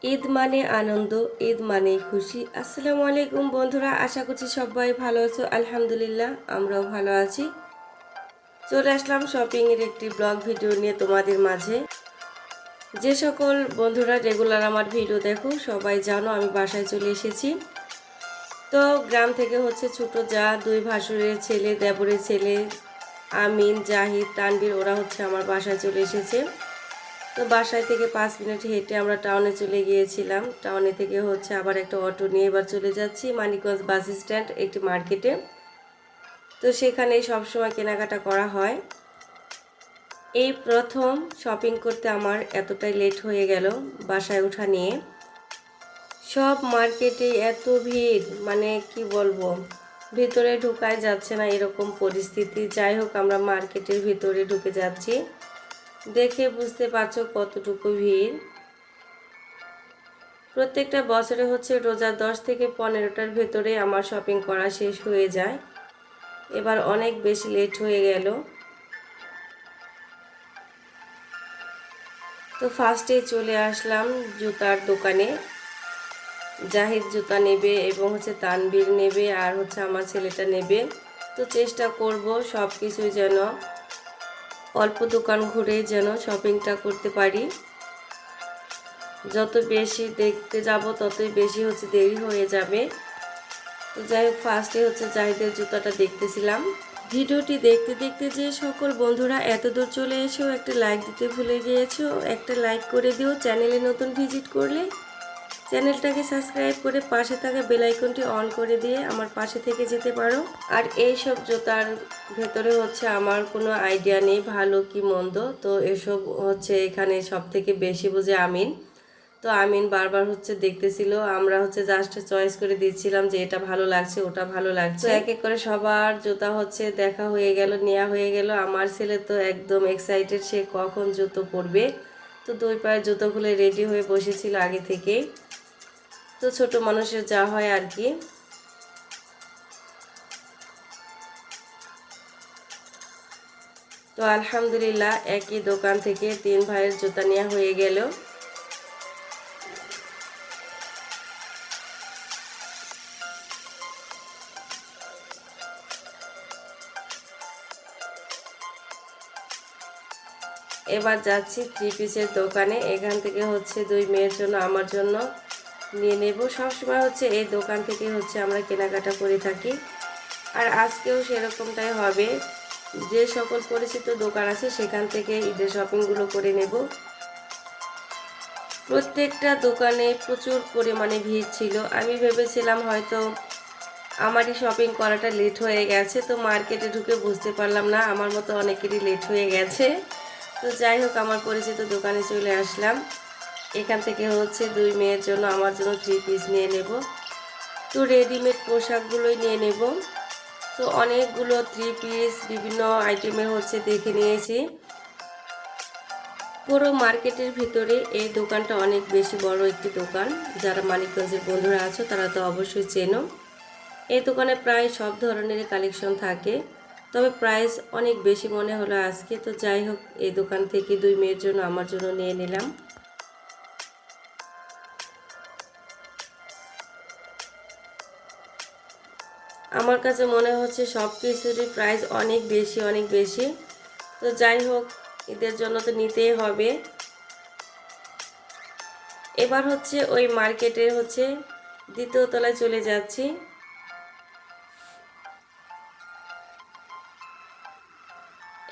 ঈদ মানে আনন্দ, ঈদ মানেই খুশি। আসসালামু আলাইকুম বন্ধুরা, আশা করছি সবাই ভালো আছো। আলহামদুলিল্লাহ, আমরাও ভালো আছি। চলে আসলাম শপিংয়ের একটি ব্লগ ভিডিও নিয়ে তোমাদের মাঝে। যে সকল বন্ধুরা রেগুলার আমার ভিডিও দেখো সবাই জানো আমি বাসায় চলে এসেছি। তো গ্রাম থেকে ছোট যা, দুই ভাসুরের ছেলে, দেবরের ছেলে, আমিন, জাহিদ, তানভীর, ওরা আমার বাসায় চলে এসেছে। তো বাসায় থেকে 5 মিনিট হেঁটে আমরা টাউনে চলে গিয়েছিলাম। টাউনে থেকে আবার একটা অটো নিয়ে এবার চলে যাচ্ছি মানিকগঞ্জ বাস স্ট্যান্ড, একটি মার্কেটে। তো সেখানেই সবসময় কেনাকাটা করা হয়। এই প্রথম শপিং করতে আমার এতটাই লেট হয়ে গেল বাসায় ওঠা নিয়ে। সব মার্কেটে এত ভিড়, মানে কি বলবো, ভিতরে ঢুকাই যাচ্ছে না এরকম পরিস্থিতি। যাই হোক, আমরা মার্কেটের ভিতরে ঢুকে যাচ্ছি। দেখে বুঝতে পারছো কতটুকু ভিড়। প্রত্যেকটা বছরে রোজার 10 থেকে 15টার ভেতরে আমার শপিং করা শেষ হয়ে যায়। এবার অনেক বেশি লেট হয়ে গেল। তো ফার্স্টে চলে আসলাম জুতার দোকানে। জাহিদ জুতা নেবে এবং তানবীর নেবে, আর আমার ছেলেটা নেবে। তো চেষ্টা করব সব কিছুই যেন অল্প দোকান ঘুরে যেন শপিংটা করতে পারি। যত বেশি দেখতে যাব ততই বেশি দেরি হয়ে যাবে। তো যাই হোক, ফার্স্টে জাহিদের জুতাটা দেখতেছিলাম। ভিডিওটি দেখতে দেখতে যে সকল বন্ধুরা এত দূর চলে এসেও একটা লাইক দিতে ভুলে গিয়েছো, একটা লাইক করে দিও। চ্যানেলে নতুন ভিজিট করলে চ্যানেলটাকে সাবস্ক্রাইব করে পাশে থাকা বেল আইকনটি অন করে দিয়ে আমার পাশে থেকে যেতে পারো। আর এই সব জুতার ভেতরে আমার কোনো আইডিয়া নেই ভালো কি মন্দ। তো এসব এখানে সব থেকে বেশি বুঝে আমিন। তো আমিন বারবার দেখতেছিল, আমরা জাস্ট চয়েস করে দিচ্ছিলাম যে এটা ভালো লাগছে, ওটা ভালো লাগছে। এক এক করে সবার জুতা দেখা হয়ে গেল, নেওয়া হয়ে গেল। আমার ছেলে তো একদম এক্সাইটেড, সে কখন জুতো পরবে। তো দুই পায়ের জুতো খুলে রেডি হয়ে বসেছিল আগে থেকেই। তো ছোট মানুষের যা হয় আর কি। তো আলহামদুলিল্লাহ একই দোকান থেকে 3 ভাইয়ের জুতা নেওয়া হয়ে গেল। এবার যাচ্ছি 3 পিসের দোকানে। এখান থেকে 2 মেয়ের জন্য, আমার জন্য নিয়ে নেব। সবসময় এই দোকান থেকে আমরা কেনাকাটা করে থাকি। আর আজকেও সেরকমটাই হবে। যে সকল পরিচিত দোকান আছে সেখান থেকে ঈদের শপিংগুলো করে নেব। প্রত্যেকটা দোকানে প্রচুর পরিমাণে ভিড় ছিল। আমি ভেবেছিলাম হয়তো আমারই শপিং করাটা লেট হয়ে গেছে। তো মার্কেটে ঢুকে বুঝতে পারলাম না, আমার মতো অনেকেরই লেট হয়ে গেছে। তো যাই হোক, আমার পরিচিত দোকানে চলে আসলাম। এখান থেকে 2 মেয়ের জন্য, আমার জন্য 3 পিস নিয়ে নেব। তো রেডিমেড পোশাকগুলোই নিয়ে নেব। তো অনেকগুলো 3 পিস বিভিন্ন আইটেমের দেখে নিয়েছি। পুরো মার্কেটের ভিতরে এই দোকানটা অনেক বেশি বড় একটি দোকান। যারা মানিকগঞ্জের বন্ধুরা আছো তারা তো অবশ্যই চেনো। এই দোকানে প্রায় সব ধরনের কালেকশন থাকে, তবে প্রাইস অনেক বেশি মনে হলো আজকে। তো যাই হোক, এই দোকান থেকে 2 মেয়ের জন্য, আমার জন্য নিয়ে নিলাম। আমার কাছে মনে হচ্ছে সব কিছুরই প্রাইস অনেক বেশি, অনেক বেশি। তো যাই হোক, ঈদের জন্য তো নিতেই হবে। এবার ওই মার্কেটের দ্বিতীয় তলায় চলে যাচ্ছি।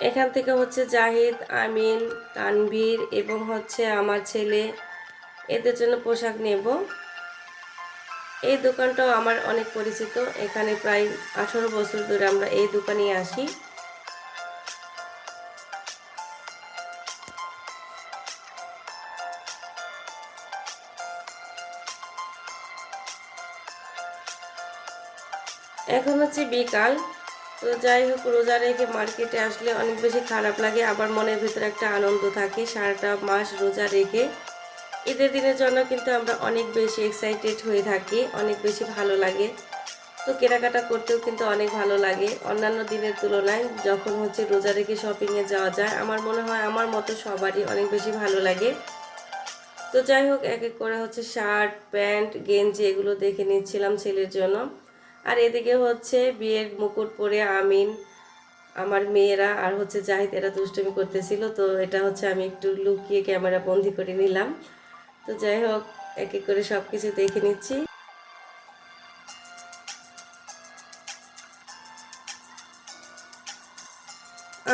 এখান থেকে জাহিদ, আমিন, তানভীর এবং আমার ছেলে, এদের জন্য পোশাক নেব। এই দোকানটাও আমার অনেক পরিচিত। এখানে প্রায় 18 বছর ধরে আমরা এই দোকানেই আসি। এখন বিকাল। তো যাই হোক, রোজা রেখে মার্কেটে আসলে অনেক বেশি খারাপ লাগে, আবার মনের ভিতরে একটা আনন্দ থাকে। সারাটা মাস রোজা রেখে ঈদের দিনের জন্য কিন্তু আমরা অনেক বেশি এক্সাইটেড হয়ে থাকি, অনেক বেশি ভালো লাগে। তো কেনাকাটা করতেও কিন্তু অনেক ভালো লাগে অন্যান্য দিনের তুলনায়। যখন রোজা রেখে শপিংয়ে যাওয়া যায়, আমার মনে হয় আমার মতো সবারই অনেক বেশি ভালো লাগে। তো তো যাই হোক, এক এক করে হচ্ছে শার্ট, প্যান্ট, গেঞ্জি এগুলো দেখে নিচ্ছিলাম ছেলের জন্য। আর এদিকে হচ্ছে বিয়ের মুকুট পরে আমিন, আমার মেয়েরা আর হচ্ছে জাহিদ এরা দুষ্টুমি করতেছিল। তো এটা হচ্ছে আমি একটু লুকিয়ে ক্যামেরা বন্দি করে নিলাম। তো যাই হোক, এক এক করে সব কিছু দেখে নিচ্ছি।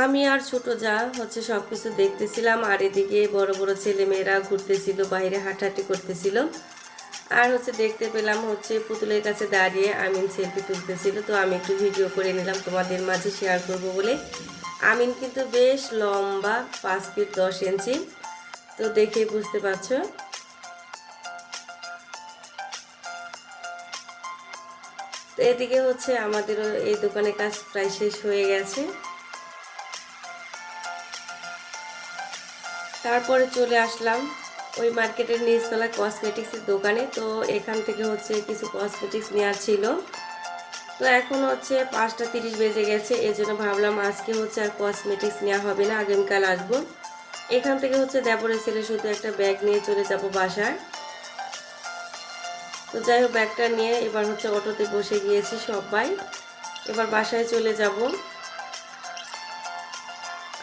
আমি আর ছোট যা হচ্ছে সব কিছু দেখতেছিলাম, আর এদিকে বড় বড় ছেলে মেয়েরা ঘুরতেছিল, বাইরে হাঁটাহাঁটি করতেছিল। আর হচ্ছে দেখতে পেলাম হচ্ছে পুতুলের কাছে দাঁড়িয়ে আমিন সেলফি তুলতেছিল। তো আমি একটু ভিডিও করে নিলাম তোমাদের মাঝে শেয়ার করব বলে। আমিন কিন্তু বেশ লম্বা, 5 ফিট 10 ইঞ্চি। তো দেখেই বুঝতে পারছো। তো এদিকে হচ্ছে আমাদেরও এই দোকানের কাজ প্রায় শেষ হয়ে গেছে। তারপরে চলে আসলাম ওই মার্কেটের নিচতলা কসমেটিক্সের দোকানে। তো এখান থেকে হচ্ছে কিছু কসমেটিক্স নেওয়ার ছিল। তো এখন হচ্ছে 5:30 বেজে গেছে, এই জন্য ভাবলাম আজকে হচ্ছে আর কসমেটিক্স নেওয়া হবে না, আগামীকাল আসবো। এখান থেকে হচ্ছে দেবরের ছেলে শুধু একটা ব্যাগ নিয়ে চলে যাব বাসায়। তো যাই হোক, ব্যাগটা নিয়ে এবার হচ্ছে অটোতে বসে গিয়েছি সবাই, এবার বাসায় চলে যাব।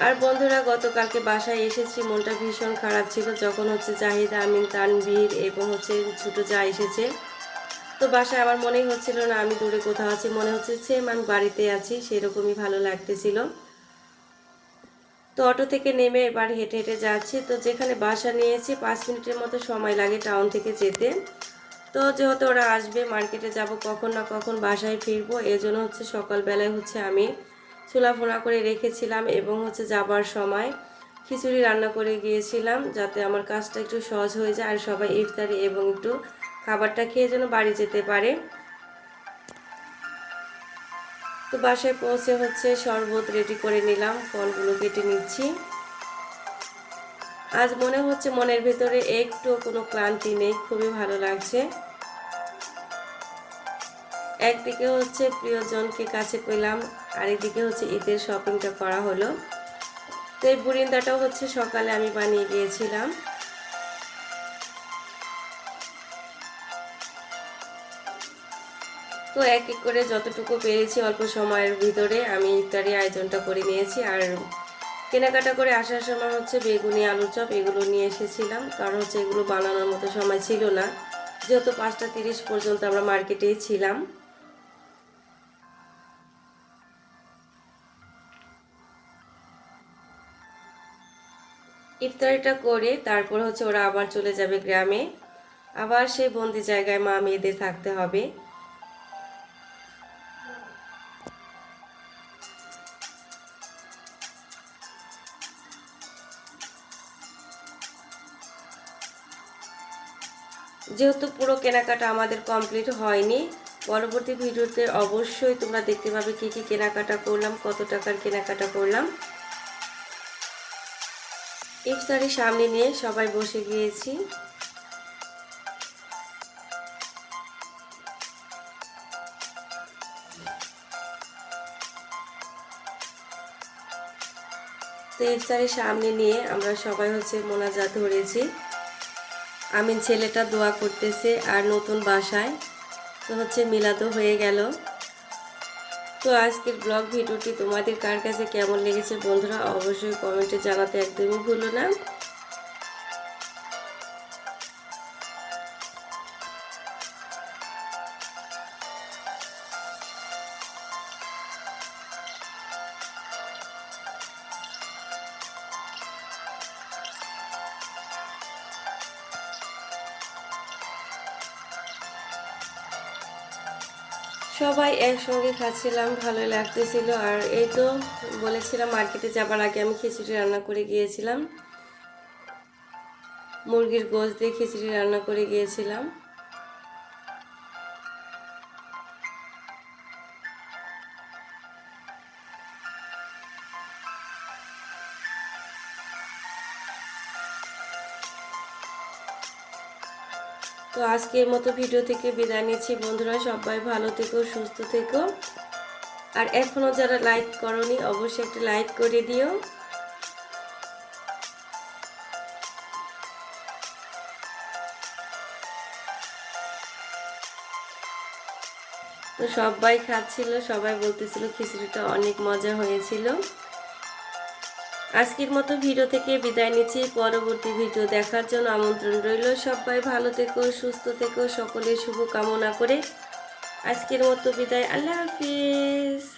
আর বন্ধুরা, গতকালকে বাসায় এসেছি, মনটা ভীষণ খারাপ ছিল যখন হচ্ছে জাহিদ, আমিন, তানভীর এবং হচ্ছে ছোট যা এসেছে। তো বাসায় আমার মনেই হচ্ছিল না আমি দূরে কোথাও আছি, মনে হচ্ছে সেম আমি বাড়িতে আছি, সেরকমই ভালো লাগতেছিল। তো অটো থেকে নেমে এবার হেঁটে হেঁটে যাচ্ছি। তো যেখানে বাসা নিয়েছি 5 মিনিটের মতো সময় লাগে টাউন থেকে যেতে। তো যেহেতু ওরা আসবে, মার্কেটে যাব, কখন না কখন বাসায় ফিরবো, এজন্য হচ্ছে সকালবেলায় হচ্ছে আমি চুলা ফোনা করে রেখেছিলাম এবং হচ্ছে যাবার সময় খিচুড়ি রান্না করে গিয়েছিলাম, যাতে আমার কাজটা একটু সহজ হয়ে যায় আর সবাই ইফতারি এবং একটু খাবারটা খেয়ে যেন বাড়ি যেতে পারে। তো বাসায় পৌঁছে হচ্ছে শরবত রেডি করে নিলাম, ফলগুলো কেটে নিচ্ছি। আজ মনে হচ্ছে মনের ভেতরে একটু কোনো ক্লান্তি নেই, খুবই ভালো লাগছে। একদিকে হচ্ছে প্রিয়জনকে কাছে পেলাম, আর এদিকে হচ্ছে ঈদের শপিংটা করা হলো। তো এই বুরিন্দাটাও হচ্ছে সকালে আমি বানিয়ে গিয়েছিলাম। তো এক এক করে যতটুকু পেরেছি অল্প সময়ের ভিতরে আমি ইফতারি আয়োজনটা করে নিয়েছি। আর কেনাকাটা করে আসার সময় হচ্ছে বেগুনি, আলুর চপ এগুলো নিয়ে এসেছিলাম, কারণ হচ্ছে এগুলো বানানোর মতো সময় ছিল না, যেহেতু 5:30 পর্যন্ত আমরা মার্কেটেই ছিলাম। ইফতারিটা করে তারপর হচ্ছে ওরা আবার চলে যাবে গ্রামে, আবার সেই বন্দি জায়গায় মা মেয়েদের থাকতে হবে। যেহেতু পুরো কেনাকাটা আমাদের কমপ্লিট হয়নি, পরবর্তী ভিডিওতে অবশ্যই তোমরা দেখতে পাবে কি কি কেনাকাটা করলাম, কত টাকার কেনাকাটা করলাম। ইফতারি সামনে নিয়ে সবাই বসে গিয়েছি। তো ইফতারি সামনে নিয়ে আমরা সবাই হচ্ছে মোনাজাত ধরেছি। আমিন ছেলেটা দোয়া করতেছে, আর নতুন বাসায় তো হচ্ছে মিলাদও হয়ে গেল। তো আজকের ব্লগ ভিডিওটি তোমাদের কার কাছে কেমন লেগেছে বন্ধুরা, অবশ্যই কমেন্টে জানাতে একদমই ভুলো না। সবাই একসঙ্গে খাচ্ছিলাম, ভালোই লাগতেছিল। আর এই তো বলেছিলাম মার্কেটে যাবার আগে আমি খিচুড়ি রান্না করে গিয়েছিলাম, মুরগির গোশত দিয়ে খিচুড়ি রান্না করে গিয়েছিলাম। তো আজকের মতো ভিডিও থেকে বিদায় নিচ্ছি বন্ধুরা, সবাই ভালো থেকো, সুস্থ থেকো। আর এখনও যারা লাইক করনি অবশ্যই একটা লাইক করে দিও। তো সবাই খাচ্ছিল, সবাই বলতেছিল খিচুড়িটা অনেক মজা হয়েছিল। আজকের মতো ভিডিও থেকে বিদায় নিচ্ছি, পরবর্তী ভিডিও দেখার জন্য আমন্ত্রণ রইল। সবাই ভালো থেকো, সুস্থ থেকো, সকলের শুভ কামনা করে আজকের মতো বিদায়। আল্লাহ হাফিজ।